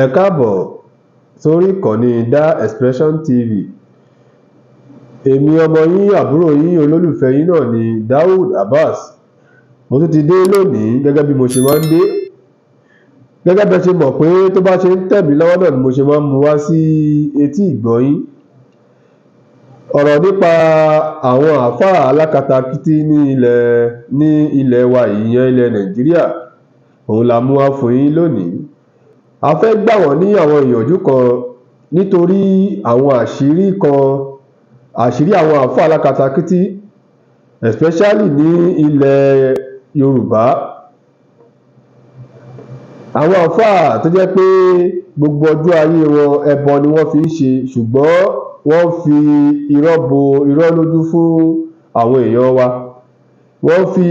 Ẹ káàbọ̀ sórí ìkànnì Da Expression TV. Èmi ọmọ yín, àbúrò yín, olólùfẹ́ yín náà ni Daud Abbas. Mo tún ti dé lónìí gẹ́gẹ́ bí mo ṣe máa ń dé. Gẹ́gẹ́ bí ẹ ṣe mọ̀ pé tó bá ṣe ń tẹ̀ mí lọ́wọ́ náà ni mo ṣe máa ń mú wá sí etí ìgbọ́ yín. Ọ̀rọ̀ nípa àwọn àáfàá alákatakítí ní ilẹ̀ wa ìyẹn ilẹ̀ Nàìjíríà, òun la mú wá fún yín lónìí. A fẹ́ gbà wọ́n ní àwọn ìyànjú kan nítorí àwọn àṣírí àwọn àáfàá alákatakítí especially ní ilẹ̀ Yorùbá. Àwọn àáfàá tó jẹ́ pé gbogbo ọjọ́ ayé wọn ẹbọ ni wọ́n fi ń ṣe, ṣùgbọ́n wọ́n fi irọ́ bo irọ́ lójú fún àwọn èèyàn wa. Wọ́n fi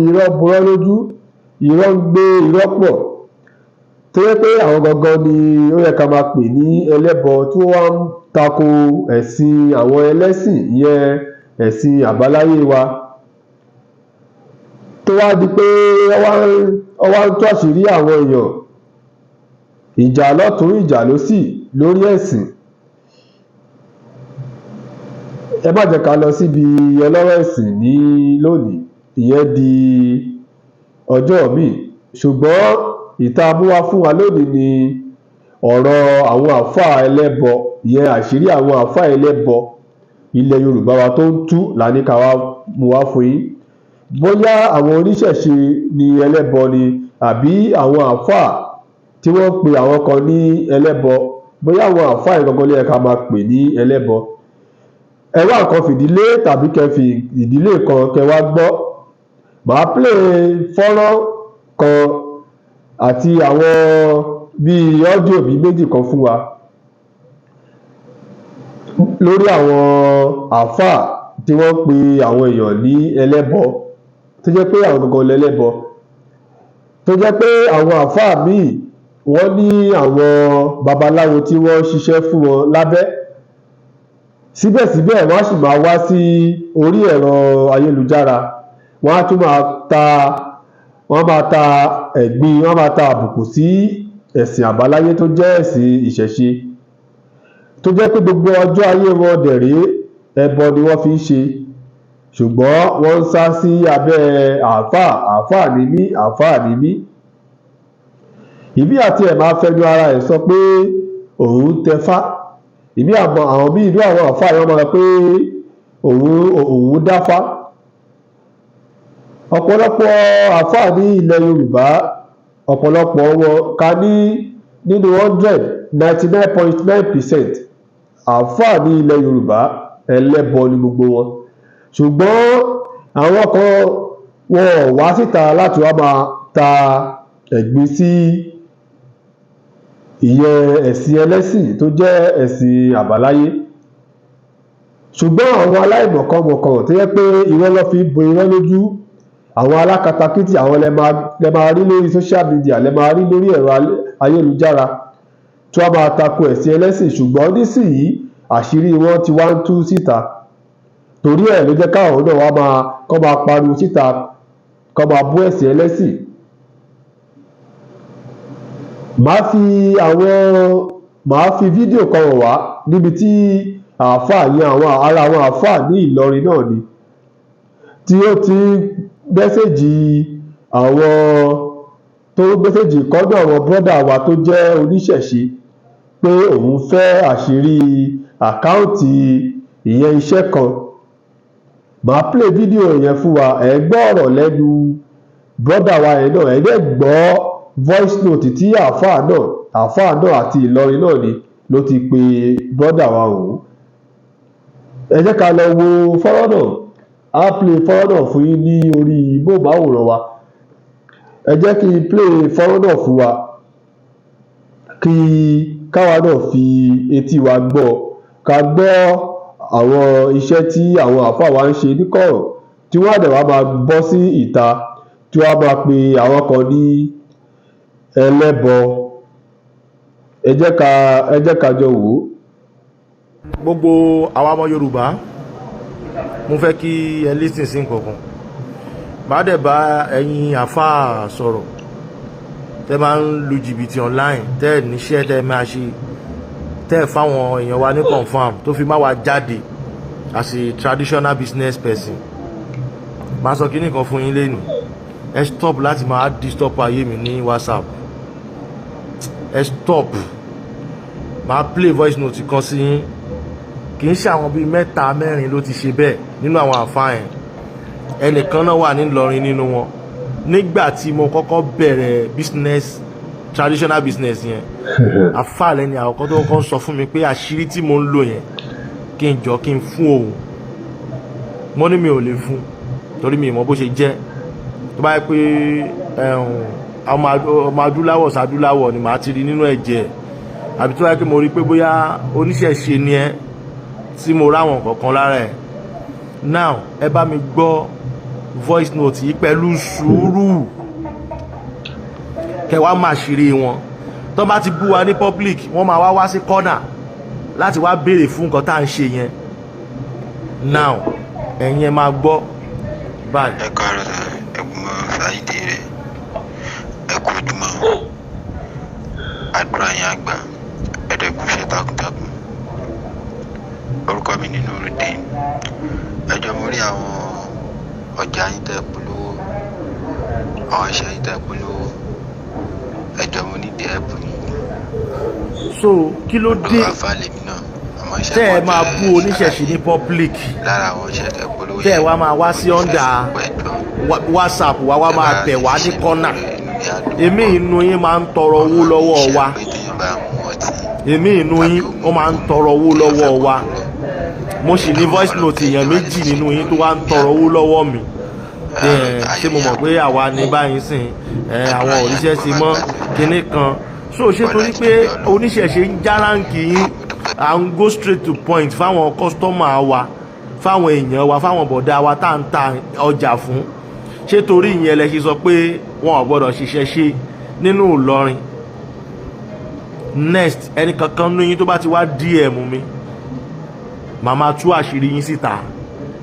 irọ́ borọ́ lójú, irọ́ ń gbé irọ́ pọ̀, tó yẹ pé àwọn gangan ni ó yẹ ká máa pè ní ẹlẹ́bọ tí wọ́n ń tako ẹ̀sìn àwọn ẹlẹ́sìn, ìyẹn ẹ̀sìn àbáláyé wa, tó wá di pé ó wá ń tú àṣírí àwọn èèyàn, ìjà lọ́tún ìjà lósì lórí ẹ̀sìn. Ẹ má jẹ́ ká lọ síbi ọlọ́rọ̀ ẹ̀sìn ní lónìí, ìyẹn di ọjọ́ míì, ṣùgbọ́n ìta mú wá fún wa lónìí ni ọ̀rọ̀ àwọn àáfàá ẹlẹ́bọ, ìyẹn àṣírí àwọn àáfàá ẹlẹ́bọ ilẹ̀ Yorùbá wa tó ń tú là ní ká wá mú wá fún yín. Bóyá àwọn oníṣẹ̀ṣe ni ẹlẹ́bọ ni, àbí àwọn àáfàá tí wọ́n pe àwọn kan ní ẹlẹ́bọ, bóyá àwọn àáfàá ìgangan ló yẹ ká máa pè ní ẹlẹ́bọ. Ẹ wá nǹkan fìdílé tàbí kẹ́ fi ìdílé kan kẹ́ wá gbọ́. Màá play fọ́nrán kan àti àwọn bíi ọ́díò bíi méjì kan fún wa lórí àwọn àáfàá tí wọ́n pe àwọn èèyàn ní ẹlẹ́bọ, tó jẹ́ pé àwọn gangan lẹ́lẹ́bọ, tó jẹ́ pé àwọn àáfàá míì wọ́n ní àwọn babaláwo tí wọ́n ṣiṣẹ́ fún wọn lábẹ́. Síbẹ̀síbẹ̀ wọ́n á sì máa wá sí orí ẹ̀rọ ayélujára, wọ́n á tún máa ta ẹ̀gbin, wọ́n máa ta àbùkù sí ẹ̀sìn àbáláyé tó jẹ́ ẹ̀sìn ìṣẹ̀ṣe, tó jẹ́ pé gbogbo ọjọ́ ayé wọn dẹ̀ rèé ẹbọ ni wọ́n fi ń ṣe, ṣùgbọ́n wọ́n ń sá sí abẹ́ àáfàá ni mí, àáfàá ni mí. Ìbí àti ẹ̀ máa fẹnu ara ẹ̀ sọ pé òun tẹfá, ìbí àwọn bí ìlú àwọn àáfàá yẹn máa pé òun dáfá. Ọ̀pọ̀lọpọ̀ àáfàá ní ilẹ̀ Yorùbá, ọ̀pọ̀lọpọ̀ wọn ká ní nínú 99.9% àáfàá ní ilẹ̀ Yorùbá ẹlẹ́bọ ni gbogbo wọn, ṣùgbọ́n àwọn kan wọn ò wá síta láti wá máa ta ẹ̀gbin sí ìyẹn ẹ̀sìn ẹlẹ́sìn tó jẹ́ ẹ̀sìn àbáláyé. Ṣùgbọ́n àwọn aláìmọ̀kànmọ̀kàn tó yẹ pé irọ́ ló fi bo irọ́ lójú, àwọn alákatakítí, àwọn lẹ máa rí lórí social media, lẹ máa rí lórí ẹ̀rọ ayélujára tí wọ́n máa tako ẹ̀sìn ẹlẹ́sìn, ṣùgbọ́n nísìnyí àṣírí wọn ti wá ń tú síta. Torí ẹ̀ ló jẹ́ káwọn náà wá máa pariwo síta, kọ́ máa bú ẹ̀sìn ẹlẹ́sìn. Màá fi fídíò kan wọ̀n wá níbi tí àáfàá yẹn ara àwọn àáfàá ní Ìlọrin náà ni, tí ó ti mẹ́sẹ̀jì kọ́dọ̀ àwọn brọ́dà wa tó jẹ́ oníṣẹ̀ṣe pé òun fẹ́ àṣírí àkáùntì ìyẹn iṣẹ́ kan. Màá play fídíò yẹn fún wa, ẹ gbọ́ ọ̀rọ̀ lẹ́nu brọ́dà wa yẹn náà, ẹ dẹ̀ gbọ́ voice note tí àáfàá náà àti Ìlọrin náà ni ló ti pe brọ́dà wa òun. Ẹ jẹ́ ká lọ wo fọ́nrán náà. Á play fọ́nrán náà fún yín ní orí móhùnmáwòrán wa. Ẹ jẹ́ kí n play fọ́nrán náà fún wa, kí káwa náà fi etí wa gbọ́, ká gbọ́ àwọn iṣẹ́ tí àwọn àáfàá wa ń ṣe níkọ̀rọ̀, tí wọ́n á dẹ̀ wá máa bọ́ sí ìta, tí wọ́n á máa pe àwọn kan ní ẹlẹ́bọ. Ẹ jẹ́ ká jọ wò ó. Gbogbo àwa ọmọ Yorùbá, mo fẹ́ kí ẹ listen sí nǹkan kan. Bá dẹ̀ bá ẹ̀yin àáfàá sọ̀rọ̀ tẹ́ máa ń lu jìbìtì online tẹ́ níṣẹ́ tẹ́ máa ṣe tẹ́ fáwọn èèyàn wa ní confam tó fi má wa jáde as a traditional business person. Máa sọ kíní kan fún yín lẹ́nu, ẹ stop láti máa disturb ayé mi ní WhatsApp, ẹ stop. Máa play voice note kan sí yín, kì í ṣe àwọn bíi 3-4 ló ti ṣe bẹ́ẹ̀ nínú àwọn àfáà yẹn. Ẹnìkan náà wà ní Ìlọrin nínú wọn. Nígbà tí mo kọ́kọ́ bẹ̀rẹ̀ business, traditional business yẹn, àfáà lẹ́ni àkọ́kọ́ tó kọ́kọ́ sọ fún mi pé àṣírí tí mo ń lò yẹn kí n jọ kí n fún òun. Mo ní mi ò lè fún torí mi ò mọ bó ṣe jẹ́. Tó bá yẹ pé ọmọ adúláwọ̀ sádúláwọ̀ ni màá ti rí nínú ẹ̀jẹ̀, àbí tó bá yẹ pé mo rí pé bóyá oníṣẹ̀ṣe ni ẹ́ tí mo ráwọn kankan lára ẹ̀. Now ẹ bá mi gbọ́ voice note yìí pẹ̀lú sùúrù, kẹwàá máa ṣeré wọn. Tó bá ti bú wa ní public, wọ́n máa wá sí corner láti wá béèrè fún nǹkan tá à ń ṣe yẹn. Now ẹ̀yin ẹ máa gbọ́ báyìí. Ẹ káàárọ̀ sà, ẹ̀gbọ́n Sáídì rẹ̀, ẹ kú ojúmọ́, àdúrà yín àgbà, ẹ̀ẹ́dẹ́gbùsẹ̀ takuntakun. Orúkọ mi ni Nurudeen. Ẹjọ́ mo rí àwọn ọjà yín tẹ́ polówó, àwọn iṣẹ́ yín tẹ́ polówó, ẹjọ́ mo ní di ẹ̀bùn ni. So kí ló dé tẹ́ ẹ máa bú oníṣẹ̀ṣe ní public, lára àwọn iṣẹ́ tẹ́ polówó tẹ́ ẹ wá máa wá sí under WhatsApp wá máa bẹ̀ wá ní corner? Èmi inú yín máa ń tọrọ owó lọ́wọ́ wa, èmi inú yín ó máa ń tọrọ owó lọ́wọ́ wa. Mo sì ní voice note èèyàn 2 nínú yín tó wá ń tọrọ owó lọ́wọ́ mi. Ṣé mo mọ̀ pé àwa ní báyìí sìn àwọn òṣìṣẹ́ ṣe mọ́ kinní kan. So ṣé torí pé oníṣẹ̀ṣe ń já ráǹkì yín, à ń go straight to point fáwọn customer wa, fáwọn èèyàn wa, fáwọn bọ̀dá wa tá à ń ta ọjà fún, ṣé torí ìyẹn lẹ ṣe sọ pé wọn ò gbọ́dọ̀ ṣiṣẹ́ ṣe nínú Ìlọrin? Next, ẹnì kankan nínú yín tó bá ti wá DM mi, màmá tú àṣírí yín síta.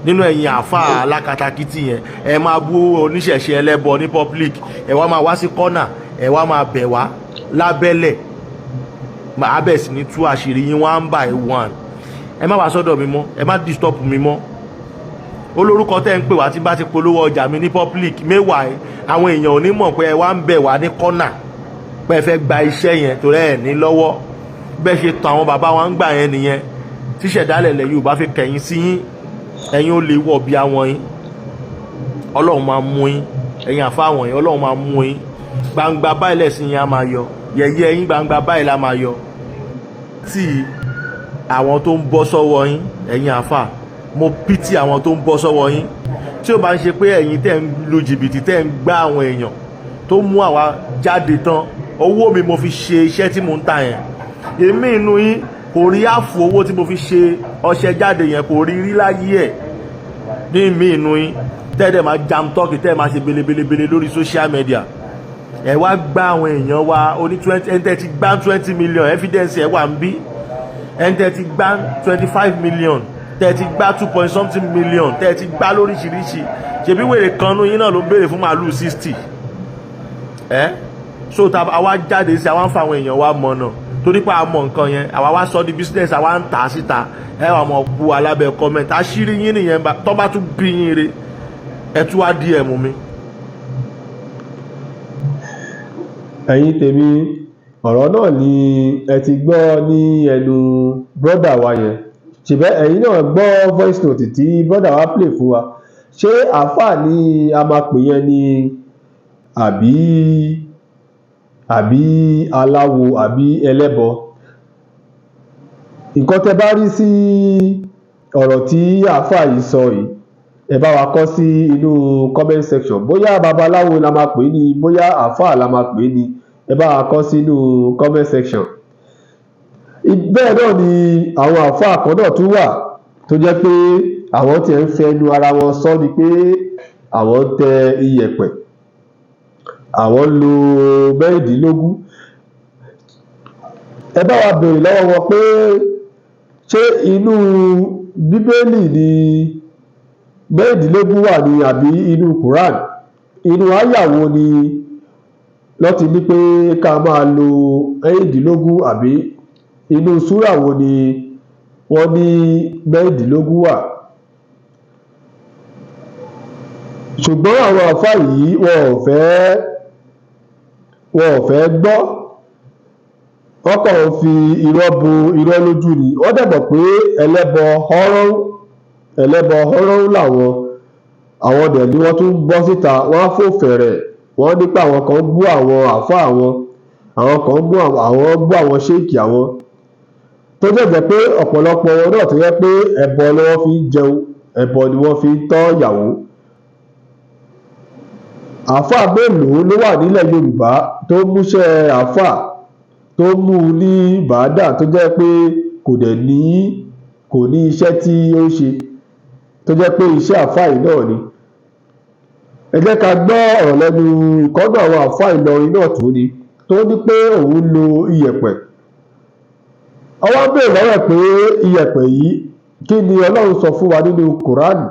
Nínú ẹ̀yin àfáà alákatakítí yẹn, ẹ máa bú oníṣẹ̀ṣe ẹlẹ́bọ ní public, ẹ wá máa wá sí corner, ẹ wá máa bẹ̀ wá lábẹ́lẹ̀, màá bẹ̀ sí ní tú àṣírí yín one by one. Ẹ má wá sọ́dọ̀ mi mọ́, ẹ má disturb mi mọ́. Olórúkọ tẹ́ ń pè wá tí bá ti polówó ọjà mi ní public mẹ́wàá, àwọn èèyàn ò ní mọ̀ pé ẹ wá ń bẹ̀ wá ní corner pé ẹ fẹ́ gba iṣẹ́ yẹn torí ẹ̀ ní lọ́wọ́. Bẹ́ẹ̀ ṣe tàn àwọn bàbá wa ń gbà yẹn nìyẹn, tíṣẹ̀dálẹ̀ lẹ̀ Yorùbá fi kẹ̀yìn sí yín, ẹ̀yin ó lè wọ̀ bí àwọn yín, Ọlọ́run máa mú yín. Ẹ̀yin àfáà wọ̀nyí, Ọlọ́run máa mú yín. Gbangba báyìí lẹ̀sìn yín á máa yọ, yẹ̀yẹ́ yín gbangba báyìí la máa yọ. Tí àwọn tó ń bọ́ sọ́wọ́ yín, ẹ̀yin àfáà, mo pity àwọn tó ń bọ́ sọ́wọ́ yín. Tí ó bá ń ṣe pé ẹ̀yin tẹ́ ń lu jìbìtì, tẹ́ ń gbá àwọn èèyàn, tó mú àwa jáde tán, owó mi mo fi ṣe iṣẹ́ tí mo ń ta yẹn. Èmi inú yín kò rí àfò owó tí mo fi ṣe ọṣẹ jáde yẹn, kò rí rí láyé ẹ̀. Ní mi inú yín tẹ́ẹ̀dẹ̀ máa jam talk, tẹ́ẹ̀ máa ṣe belebelebele lórí social media. Ẹ wá gbá àwọn èèyàn wa oní 20, ẹni tẹ́ ti gbá 20 million, evidence ẹ wà ń bí. Ẹni tẹ́ ti gbá 25 million, tẹ́ ti gbá 2 million, tẹ́ ti gbá lóríṣiríṣi. Ṣèbí wèrè kan nú yín náà ló ń béèrè fún màálù 60. So ta àwa jáde sí àwa ń fa àwọn èèyàn wa mọ̀nà torí pé a mọ̀ nǹkan yẹn, àwa wá sọ di business, àwa ń tà á síta. Ẹ wà mọ̀ bu alábẹ́ comment, àṣírí yín nìyẹn, tó bá tún bí yín re ẹ tún wá DM mi. Ẹ̀yin tèmi, ọ̀rọ̀ náà ni ẹ ti gbọ́ ní ẹnu brọ́dà wa yẹn. Ṣùgbọ́n ẹ̀yin náà gbọ́ voice note tí brọ́dà wa play fún wa. Ṣé àfáà ni a máa pè yẹn ni àbí aláwo àbí ẹlẹ́bọ? Nǹkan tẹ́ bá rí sí ọ̀rọ̀ tí àfáà yìí sọ yìí, ẹ bá wa kọ sí inú comment section. Bóyá babaláwo la máa pè ní, bóyá àfáà la máa pè ní, ẹ bá wa kọ sínú comment section. Bẹ́ẹ̀ náà ni àwọn àfáà kan náà tún wà tó jẹ́ pé àwọn tí ń fẹnu ara wọn sọ ni pé àwọn tẹ iyẹ̀pẹ̀, àwọn lo mẹ́rìndínlógún. Ẹ bá wa béèrè lọ́wọ́ wọn pé ṣé inú Bíbélì ni mẹ́rìndínlógún wà ní àbí inú Quran? Inú àyà wo ni lọ́ti ní pé ká máa lo mẹ́rìndínlógún àbí inú súrà wo ni wọ́n ní mẹ́rìndínlógún wà. Ṣùgbọ́n àwọn àfáà yìí wọn ò fẹ́ gbọ́, wọ́n kàn ń fi irọ́ bo irọ́ lójú ni. Wọ́n dẹ̀ mọ̀ pé ẹlẹ́bọ họ́rọ́hún làwọn, àwọn dẹ̀ ni wọ́n tún bọ́ síta, wọ́n á fò fẹ̀rẹ̀, wọ́n ní pé àwọn kan bú àwọn àfáà àwọn kan bú àwọn ṣéèkì àwọn, tó dẹ̀ jẹ́ pé ọ̀pọ̀lọpọ̀ wọn náà tó jẹ́ pé ẹbọ ni wọ́n fi ń jẹun, ẹbọ ni wọ́n fi ń tọ́ ìyàwó. Àfáà mélòó ló wà nílẹ̀ Yorùbá tó múṣẹ́ àfáà tó mú un ní bàádà tó jẹ́ pé kò ní iṣẹ́ tí ó ń ṣe, tó jẹ́ pé iṣẹ́ àfáà yìí náà ni. Ẹ jẹ́ ká gbọ́ ọ̀rọ̀ lẹ́nu ìkọ́nú àwọn àfáà Ìlọrin náà tó ní pé òun lo iyẹ̀pẹ̀. Ọwọ́ bèèrè lọ́wọ́ pé iyẹ̀pẹ̀ yìí kí ni Ọlọ́run sọ fún wa nínú Kùránì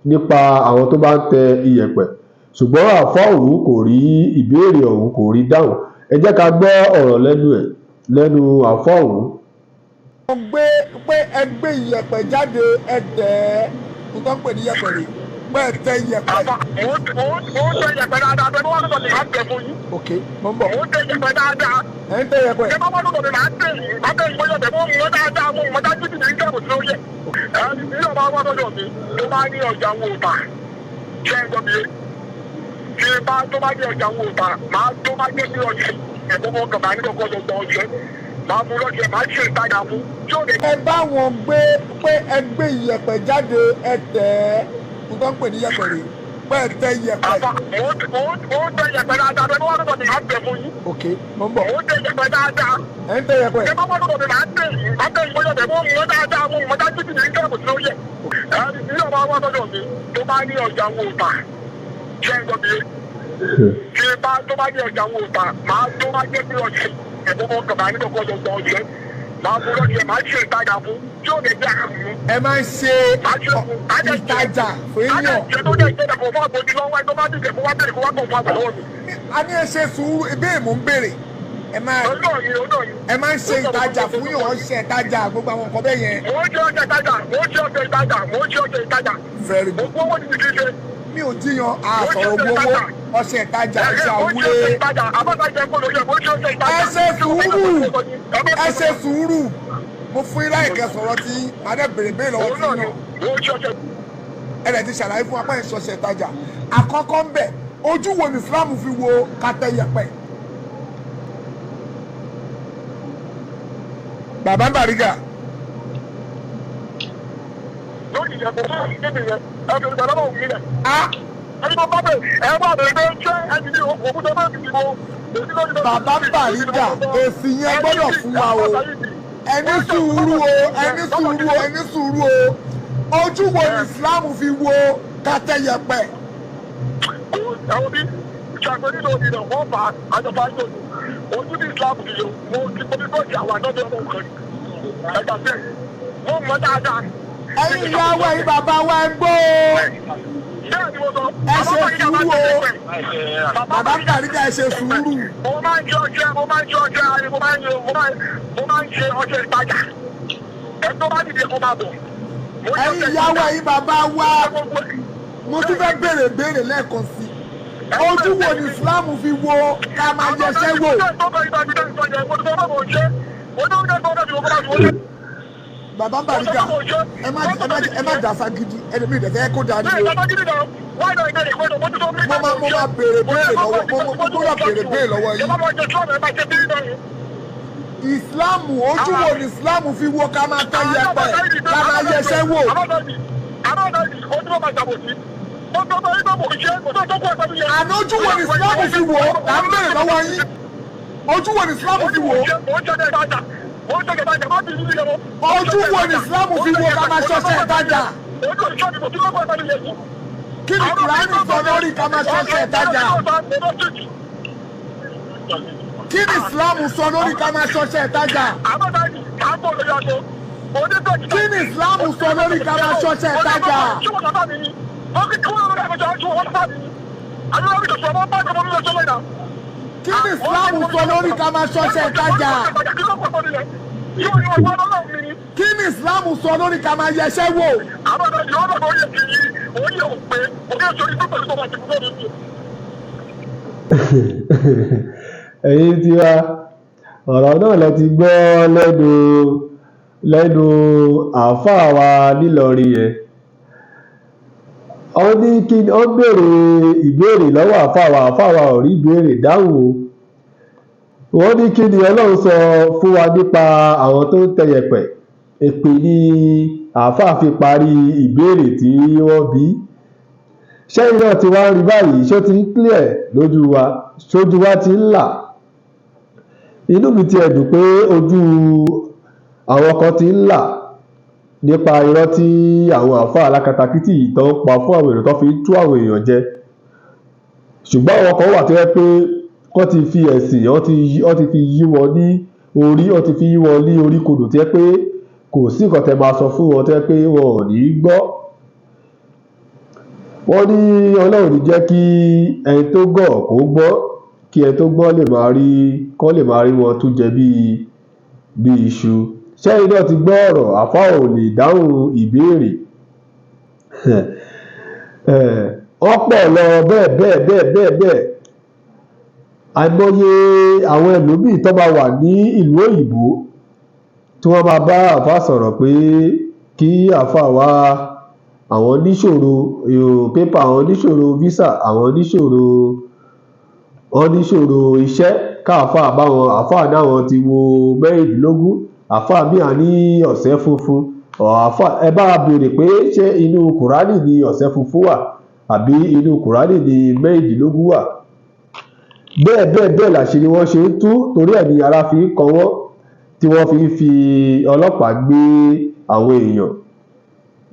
nípa àwọn tó bá ń tẹ iyẹ̀pẹ̀, ṣùgbọ́n àfáà òun kò rí ìbéèrè ọ̀hún, kò rí dáhùn. Ẹ jẹ́ ká gbọ́ ọ̀rọ̀ lẹ́nu àfáà òun. Wọ́n gbé pé ẹ gbé iyẹ̀pẹ̀ jáde, ẹ tẹ̀ ẹ́, kò tó ń pè ní iyẹ̀pẹ̀ rè, pé ẹ tẹ iyẹ̀pẹ̀. Òun tẹ iyẹ̀pẹ̀ dáadáa, bẹ́ẹ̀ ni wọ́n lọ́dọ̀ ní máa ń tẹ̀ fún yín. Ok, mo ń bọ̀. Òun tẹ iyẹ̀pẹ̀ dáadáa. Ẹ ń tẹ iyẹ̀pẹ̀. Ṣé bábá lọ́dọ̀ ní máa ń tẹ̀ yìí? Máa tẹ̀ yìí bóyá tẹ̀mọ́ mú dáadáa, mú mọ́ dájú sí ní kẹ́rù sí lórí ẹ̀. Ní ọba wá lọ́dọ̀ mi, tó bá ní ọjà wo ta, ṣé ń gbọ́ mi yé? Ṣé bá tó bá ní ọjà wo ta, máa tó bá jẹ́ sí ọjà ẹ̀gbọ́n mọ́ kàn máa ní kọ́kọ́ lọ gbọ́ ọjọ́. Máa mú lọ́jọ́, máa ṣe ìtajà fún. Ẹ bá wọn gbé pé ẹ gbé iyẹ̀pẹ̀ jáde, ẹ tẹ̀ ẹ́, kò tó ń pè ní iyẹ̀pẹ̀ rè, pé ẹ tẹ iyẹ̀pẹ̀. Òun tẹ iyẹ̀pẹ̀ dáadáa, bẹ́ẹ̀ ni wọ́n lọ́dọ̀ ní máa ń tẹ̀ fún yín. Ok, mo ń bọ̀. Òun tẹ iyẹ̀pẹ̀ dáadáa. Ẹ ń tẹ iyẹ̀pẹ̀. Ṣé bábá lọ́dọ̀ ní máa ń tẹ̀ yìí? Máa tẹ̀ yìí bóyá tẹ̀mọ́ mú dáadáa, mú mọ́ dájú sí ní kẹ́rù sí lórí ẹ̀. Ní ọba wá lọ́dọ̀ mi, tó bá ní ọjà wo ta, ṣé ń gbọ́ mi yé? Ṣé bá tó bá ní ọjà wo ta, máa tó bá jẹ́ sí ọjà ẹ̀gbọ́n mọ́ kàn máa ní kọ́kọ́ lọ gbọ́ ọjọ́. Máa mú lọ́jọ́, máa ṣe ìtajà fún. Tí ó lè jẹ́ àmú. Ẹ máa ń ṣe ìtajà fún èèyàn. A ní ẹ ṣe sùúrù, ìbéèrè mò ń béèrè. Ẹ máa ń ṣe ìtajà fún yàn, wọ́n ṣe ìtajà gbogbo àwọn nǹkan bẹ́ẹ̀ yẹn. Mo ń ṣe ọjà ìtajà. Very good. Gbogbo owó ni mi ti ṣe. Mi ò jiyàn àsọ̀rọ̀ gbowó, ọṣẹ ìtajà, ọṣẹ àwúlé. Ẹ ṣe sùúrù. Mo fún yín láì kẹ́ sọ̀rọ̀ tí adé bèrè lọ́wọ́ tí yàn. Ẹ lè ti ṣàlàyé fún apá ìṣọṣẹ ìtajà. Àkọ́kọ́ ń bẹ̀, ojú wo ni Islam fi wo kàtẹ́ yẹ̀pẹ̀? Bàbá Bàrígà. Lórí ìyẹ̀bù fún ìdíje yẹn, ẹ̀rọ ìgbàlọ́wọ́ òun nílẹ̀. Ẹni tó bá bẹ̀, ẹ bá bẹ̀rẹ̀ pé ṣé ẹni ní òkúta bá ti dìbò. Bàbá Bàrígà, èsì yẹn gbọ́dọ̀ fún wa o. Ẹni sùúrù o. Ojú wo ni Islam fi wo kàtẹ́ yẹ̀pẹ̀? Ẹ̀wọ̀n bí ìṣàgbé nínú òbí náà wọ́n fà á àjọpá yóò ní. Ojú bí Islam fi yọ, mo ti kọ́ bí bọ́ọ̀dì àwọn àjọpọ̀ ọmọ nǹkan. Ẹ̀gbà bẹ́ẹ̀, wọ́n mọ̀ dáadáa. Ẹ̀yin ìyàwó ẹ̀yin bàbá wa ẹ gbọ́ o. Ẹ ṣe sùúrù o. Bàbá Bàrígà ẹ ṣe sùúrù. Mo máa ń ṣe ọṣẹ mo máa ń ṣe ọṣẹ ìtajà. Ẹ tó bá dìde kó máa bọ̀. Ẹ̀yin ìyàwó ẹ̀yin bàbá wa, mo tún fẹ́ béèrè lẹ́ẹ̀kan sí. Ojú wo ni Islam fi wo ká máa yẹsẹ́ wò? Bàbá Bàrígà, ẹ má dàsá gidi, ẹlòmíì dẹ̀fẹ́ kó dáa nínú. Mo máa béèrè lọ́wọ́ yín. Ìsìláàmù, ojú wo ni Ìsìláàmù fi wo ká máa tẹ́ yẹpẹ̀, ká máa yẹsẹ́ wò? Àná ojú wo ni Ìsìláàmù fi wò? À ń béèrè lọ́wọ́ yín. Ojú wo ni Ìsìláàmù fi wò? Ojú wo ni Ìsìláàmù fi wo ká máa ṣọṣẹ́ ìtajà? Kí ni Kùránì sọ lórí ká máa ṣọṣẹ́ ìtajà? Kí ni Ìsìláàmù sọ lórí ká máa ṣọṣẹ́ ìtajà? Kí ni Ìsìláàmù sọ lórí ká máa ṣọṣẹ́ ìtajà? kí ni Islam sọ lórí ká máa ṣọṣẹ ìtajà? Kí ni Islam sọ lórí ká máa yẹṣẹ́ wò? ẹ̀yin tiwa ọ̀rọ̀ náà lẹ ti gbọ́ lẹ́nu àáfàá wa nílọrin yẹn. Wọ́n béèrè ìbéèrè lọ́wọ́ àáfàá wa ò rí ìbéèrè dáhùn o. Wọ́n ní kí ni Ọlọ́run sọ fún wa nípa àwọn tó ń tẹyẹ̀pẹ̀. Èpè ni àáfàá fi parí ìbéèrè tí wọ́n bí. Ṣẹ́yìn náà ti wá ń rí báyìí, ṣó ti ń clear lójú wa, ṣojú wa ti ń là. Inú mi ti ẹ̀dùn pé ojú àwọn kan ti ń là nípa irọ́ tí àwọn àáfàá alákatakítí yìí tán pa fún àwọn èèyàn tó fi ń tú àwọn èèyàn jẹ. Ṣùgbọ́n àwọn kan wà tó jẹ́ pé wọ́n ti fi ẹ̀sìn wọ́n ti fi yí wọn ní orí, wọ́n ti fi yí wọn ní orí kodò tó jẹ́ pé kò sí nǹkan tẹ́ máa sọ fún wọn tó jẹ́ pé wọn ò ní gbọ́. Wọ́n ní Ọlọ́run ní jẹ́ kí ẹni tó gọ̀ kó gbọ́, kí ẹni tó gbọ́ lè máa rí wọn tún jẹ bí iṣu. Ṣẹ́yìn náà ti gbọ́ ọ̀rọ̀, àáfàá ò lè dáhùn ìbéèrè. Wọ́n pọ̀ lọ bẹ́ẹ̀. Àìmọye àwọn ẹlòmíì tó máa wà ní ìlú òyìnbó tí wọ́n máa bá àáfàá sọ̀rọ̀ pé kí àáfàá wá àwọn oníṣòro pépà, àwọn oníṣòro visa, àwọn oníṣòro iṣẹ́ káàfàá báwọn. Àáfàá náwọn ti wo mẹ́rìndínlógún, àáfàá míì á ní ọ̀sẹ̀ funfun. Àáfàá ẹ bá béèrè pé ṣé inú Kùránì ni ọ̀sẹ̀ funfun wà àbí inú Kùránì ni mẹ́rìndínlógún wà. Bẹ́ẹ̀ làṣírí wọn ṣe ń tú, torí ẹ̀ ni ara fi ń kan wọ́n tí wọ́n fi ọlọ́pàá gbé àwọn èèyàn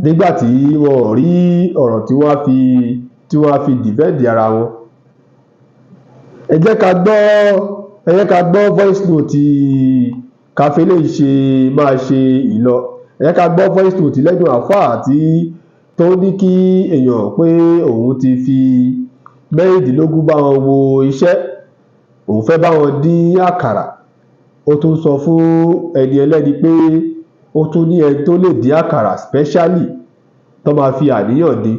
nígbà tí wọn ò rí ọ̀rọ̀ tí wọ́n á fi dìfẹ́ǹdì ara wọn. Ẹ jẹ́ ká gbọ́ voice note káfílẹ̀ máa ṣe ìlọ. Ẹ jẹ́ ká gbọ́ voice note lẹ́nu àáfàá tó ní kí èèyàn pé òun ti fi mẹ́rìndínlógún bá wọn wo iṣẹ́, òun fẹ́ bá wọn dín àkàrà. Ó tún sọ fún ẹni ẹlẹ́ni pé ó tún ní ẹni tó lè dín àkàrà specially tó máa fi àníyàn dín.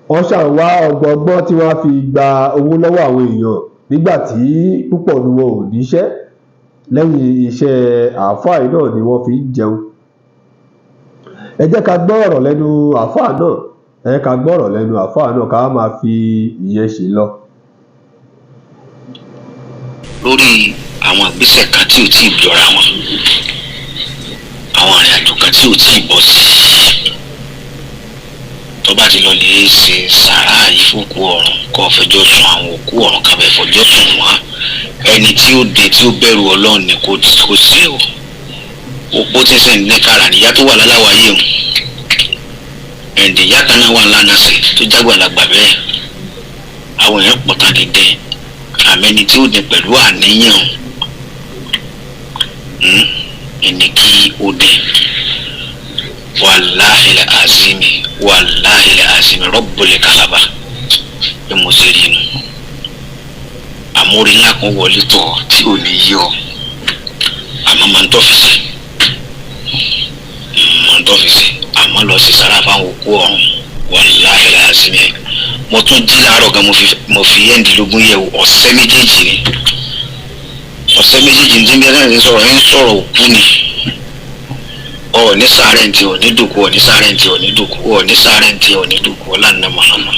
Wọ́n ṣàn wá ọgbọ́n tí wọ́n á fi gba owó lọ́wọ́ àwọn èèyàn nígbà tí púpọ̀ nu wọn ò níṣẹ́. Lẹ́yìn iṣẹ́ àáfàá yìí náà ni wọ́n fi ń jẹun. Ẹ jẹ́ ká gbọ́ ọ̀rọ̀ lẹ́nu àáfàá náà, ká máa fi ìyẹn ṣe lọ. Lórí àwọn ìgbésẹ̀ kan tí ò tí ì jọra wọn, àwọn ìrìn àjò kan tí ò tí ì bọ́ sí, tó bá ti lọ lè ṣe sàrá ìfòkú ọ̀run kó fẹjọ́ sùn àwọn òkú ọ̀run kan bẹ̀ fọjọ́ sùn wọ́n. Ẹni tí ó dé tí ó bẹ̀rù Ọlọ́run ni kò sí o. Opó tí sẹ́ni ní kára níyà tó wà láláwáyé o. Ìyá kan náà wà lánàá sí tó jágbàlagbà bẹ́ẹ̀. Àwọn èèyàn pọ̀ tán dídẹ́. Àmẹ́ni tí ó dé pẹ̀lú àníyàn ẹni kí ó dé. Wàláhì Rabbul Kaaba bí mo ṣe rí nu. Àmórí ńlá kan wọlé tọ̀ tí ò ní yí ọ. Àmọ́ máa ń tọ́fìsì. Àmọ́ lọ sí sára fáwọn òkú ọ̀run. Wàláhì azimi. Mo tún jí láàárọ̀ gan mo fi ẹ̀ǹdínlógún yẹ̀ wò ọ̀sẹ̀ méjèèjì ní tí bí ẹni sọ̀rọ̀ ń sọ̀rọ̀ òkú ni. Ní sàárẹ̀ǹtì ò ní dùkú, ọ̀lànà Muhammad.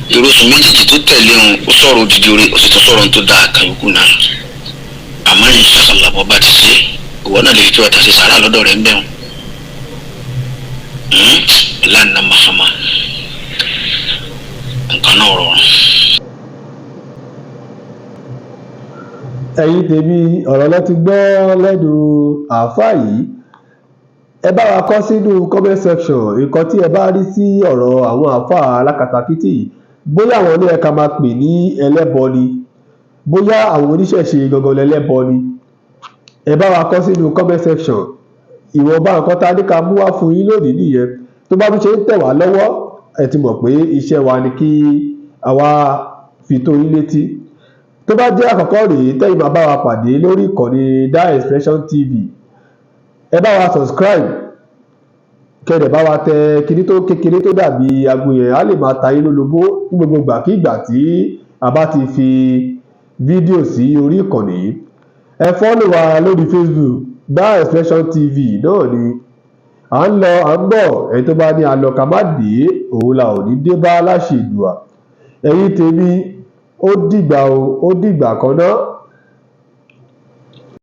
Ìrosùn méjèèjì tó tẹ̀lé òun ó sọ̀rọ̀ òdìdí orí, ó sì tún sọ̀rọ̀ tó dáa kan yòókù náà. Àmọ́ inshallah bọ́ bá ti ṣe ìwọ náà lè fi tó ẹ̀ta sí sàárà lọ́dọ̀ rẹ̀ ń bẹ̀rù. Ọ̀lànà Muhammad nǹkan náà rọrùn. Ẹ̀yin tèmi, ọ̀rọ̀ lẹ ti gbọ́ lẹ́nu àáfàá yìí. Ẹ bá wa kọ sínú comment section nǹkan tí ẹ bá rí sí ọ̀rọ̀ àwọn àáfàá alákatakítí yìí. Bóyá àwọn ní ẹ̀ka máa pè ní ẹlẹ́bọ ni, bóyá àwọn oníṣẹ̀ṣe gangan lẹ́lẹ́bọ ni. Ẹ bá wa kọ sínú comment section. Ìwọ̀nba nǹkan tá a ní ká mú wá fún yín lónìí nìyẹn. Tó bá tún ṣe ń tẹ̀ wá lọ́wọ́, ẹ ti mọ̀ pé iṣẹ́ wa ni kí àwa fi tó yín létí. tó bá jẹ́ àkọ́kọ́ rèé tẹ́yìn máa bá wa pàdé lórí ìkànnì Da Expression TV, ẹ bá wa subscribe, kẹ́dẹ̀ bá wa tẹ kíní tó kékeré tó dàbí aago yẹn, á lè máa ta yín lólobó ní gbogbo ìgbàkígbà tí a bá ti fi fídíò sí orí ìkànnì yìí. Ẹ fọ́lọ̀ wa lórí Facebook Da Expression TV náà ni. À ń lọ à ń bọ̀, ẹni tó bá ní a lọ ká má dé, òun la ò ní dé bá láṣẹ Èdùà. Ẹ̀yin tèmi, ó dìgbà kan náà.